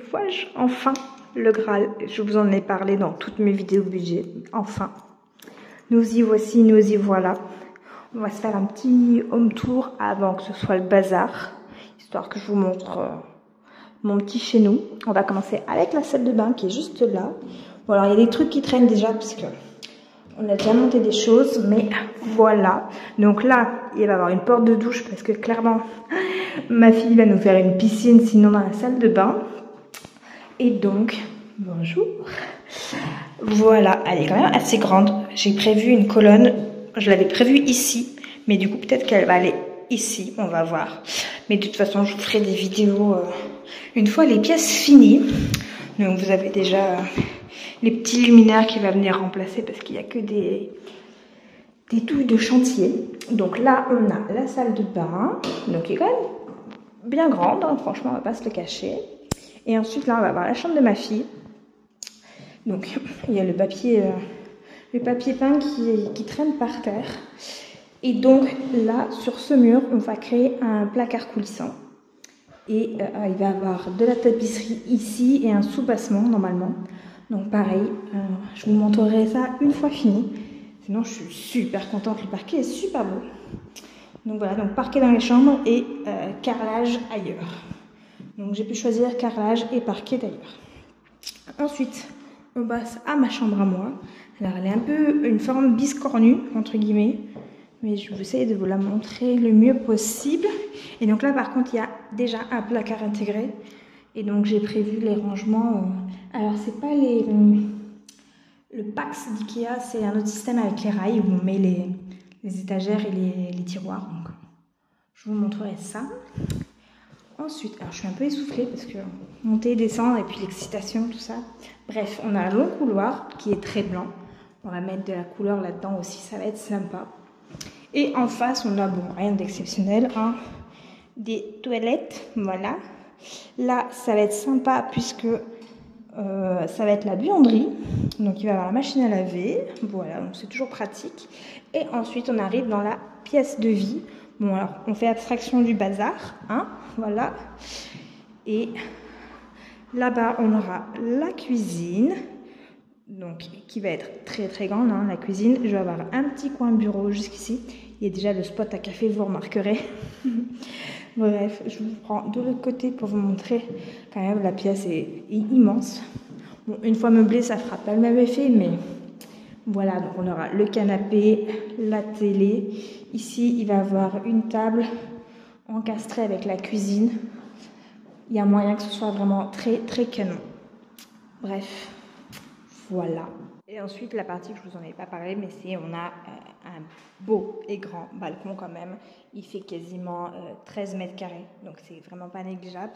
vois-je enfin le Graal. Je vous en ai parlé dans toutes mes vidéos budget. Enfin, nous y voici, nous y voilà. On va se faire un petit home tour avant que ce soit le bazar, histoire que je vous montre mon petit chez nous. On va commencer avec la salle de bain qui est juste là. Bon, alors il y a des trucs qui traînent déjà parce que on a déjà monté des choses, mais voilà. Donc là, il va y avoir une porte de douche parce que clairement, ma fille va nous faire une piscine sinon dans la salle de bain. Et donc, bonjour. Voilà, elle est quand même assez grande. J'ai prévu une colonne, je l'avais prévue ici, mais du coup peut-être qu'elle va aller ici, on va voir. Mais de toute façon, je vous ferai des vidéos une fois les pièces finies. Donc vous avez déjà les petits luminaires qui va venir remplacer parce qu'il n'y a que des douilles de chantier. Donc là, on a la salle de bain, donc qui est quand même bien grande, hein, franchement, on va pas se le cacher. Et ensuite, là, on va avoir la chambre de ma fille. Donc, il y a le papier peint qui traîne par terre. Et donc, là, sur ce mur, on va créer un placard coulissant. Et il va y avoir de la tapisserie ici et un sous-bassement, normalement. Donc, pareil, je vous montrerai ça une fois fini. Sinon, je suis super contente. Le parquet est super beau. Donc, voilà, donc parquet dans les chambres et carrelage ailleurs. Donc, j'ai pu choisir carrelage et parquet d'ailleurs. Ensuite, on passe à ma chambre à moi. Alors, elle est un peu une forme biscornue, entre guillemets. Mais je vais essayer de vous la montrer le mieux possible. Et donc là, par contre, il y a déjà un placard intégré. Et donc, j'ai prévu les rangements. Alors, c'est pas le Pax d'Ikea, c'est un autre système avec les rails où on met les étagères et les tiroirs. Donc, je vous montrerai ça. Ensuite, alors je suis un peu essoufflée parce que monter, descendre et puis l'excitation, tout ça. Bref, on a un long couloir qui est très blanc. On va mettre de la couleur là-dedans aussi, ça va être sympa. Et en face, on a, bon, rien d'exceptionnel, hein, des toilettes, voilà. Là, ça va être sympa puisque ça va être la buanderie. Donc, il va y avoir la machine à laver, voilà, donc c'est toujours pratique. Et ensuite, on arrive dans la pièce de vie. Bon, alors, on fait abstraction du bazar, hein, voilà. Et là-bas, on aura la cuisine, donc qui va être très très grande, hein, la cuisine. Je vais avoir un petit coin bureau jusqu'ici. Il y a déjà le spot à café, vous remarquerez. Bref, je vous prends de l'autre côté pour vous montrer. Quand même, la pièce est immense. Bon, une fois meublée, ça fera pas le même effet, mais voilà. Donc, on aura le canapé, la télé. Ici, il va y avoir une table encastrée avec la cuisine. Il y a moyen que ce soit vraiment très très canon. Bref, voilà. Et ensuite, la partie que je vous en ai pas parlé, mais c'est on a un beau et grand balcon quand même. Il fait quasiment 13 mètres carrés, donc c'est vraiment pas négligeable.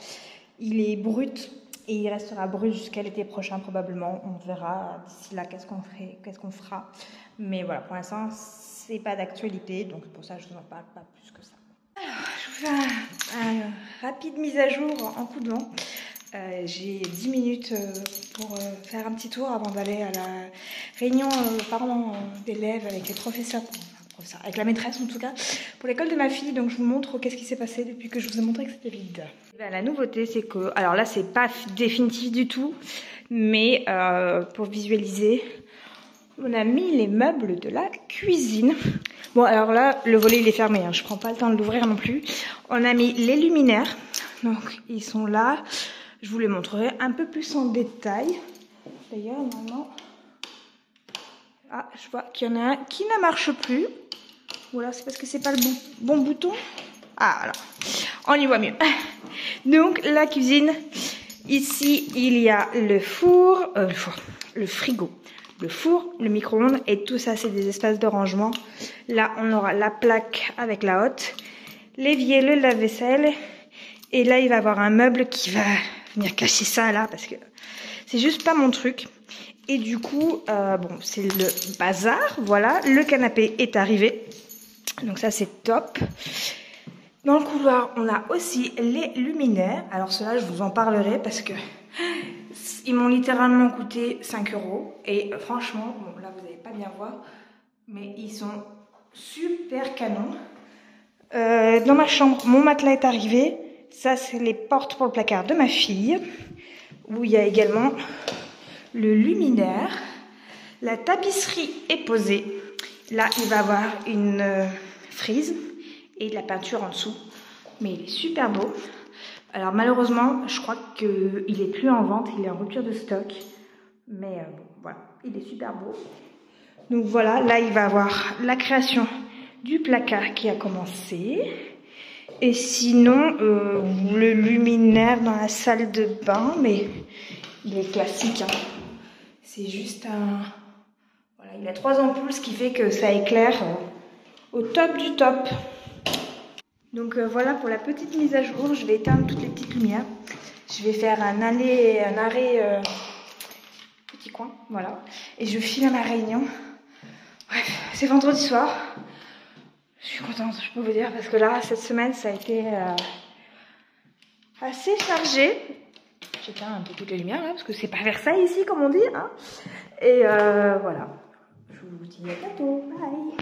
Il est brut et il restera brut jusqu'à l'été prochain probablement. On verra d'ici là qu'est-ce qu'on fera. Mais voilà, pour l'instant, c'est pas d'actualité, donc pour ça, je vous en parle pas plus que ça. Alors, je vous fais un rapide mise à jour en coup de vent. J'ai 10 minutes pour faire un petit tour avant d'aller à la réunion parents d'élèves avec les professeurs, avec la maîtresse en tout cas, pour l'école de ma fille. Donc je vous montre qu'est-ce qui s'est passé depuis que je vous ai montré que c'était vide. Ben, la nouveauté c'est que, alors là c'est pas définitif du tout, mais pour visualiser, on a mis les meubles de la cuisine. Bon alors là le volet il est fermé, hein, je prends pas le temps de l'ouvrir non plus. On a mis les luminaires, donc ils sont là. Je vous les montrerai un peu plus en détail. D'ailleurs, normalement... Ah, je vois qu'il y en a un qui ne marche plus. Ou alors c'est parce que c'est pas le bon bouton. Ah, voilà. On y voit mieux. Donc, la cuisine. Ici, il y a le frigo, le four, le micro-ondes. Et tout ça, c'est des espaces de rangement. Là, on aura la plaque avec la hotte. L'évier, le lave-vaisselle. Et là, il va y avoir un meuble qui va venir cacher ça là parce que c'est juste pas mon truc. Et du coup, bon, c'est le bazar. Voilà, le canapé est arrivé. Donc ça, c'est top. Dans le couloir, on a aussi les luminaires. Alors ceux-là, je vous en parlerai parce que ils m'ont littéralement coûté 5 €. Et franchement, bon, là, vous n'allez pas bien voir, mais ils sont super canons. Dans ma chambre, mon matelas est arrivé. Ça, c'est les portes pour le placard de ma fille. où il y a également le luminaire. La tapisserie est posée. Là, il va y avoir une frise et de la peinture en dessous. Mais il est super beau. Alors malheureusement, je crois qu'il est plus en vente. Il est en rupture de stock. Mais bon, voilà, il est super beau. Donc voilà, là, il va y avoir la création du placard qui a commencé. Et sinon, le luminaire dans la salle de bain, mais il est classique. Hein. C'est juste un... Voilà, il a 3 ampoules, ce qui fait que ça éclaire au top du top. Donc voilà pour la petite mise à jour. Je vais éteindre toutes les petites lumières. Je vais faire un arrêt petit coin, voilà. Et je file à ma réunion. Bref, c'est vendredi soir. Je suis contente, je peux vous dire, parce que là, cette semaine, ça a été assez chargé. J'éteins un peu toutes les lumières, là, parce que c'est pas Versailles ici, comme on dit. Hein. Et voilà. Je vous dis à bientôt. Bye.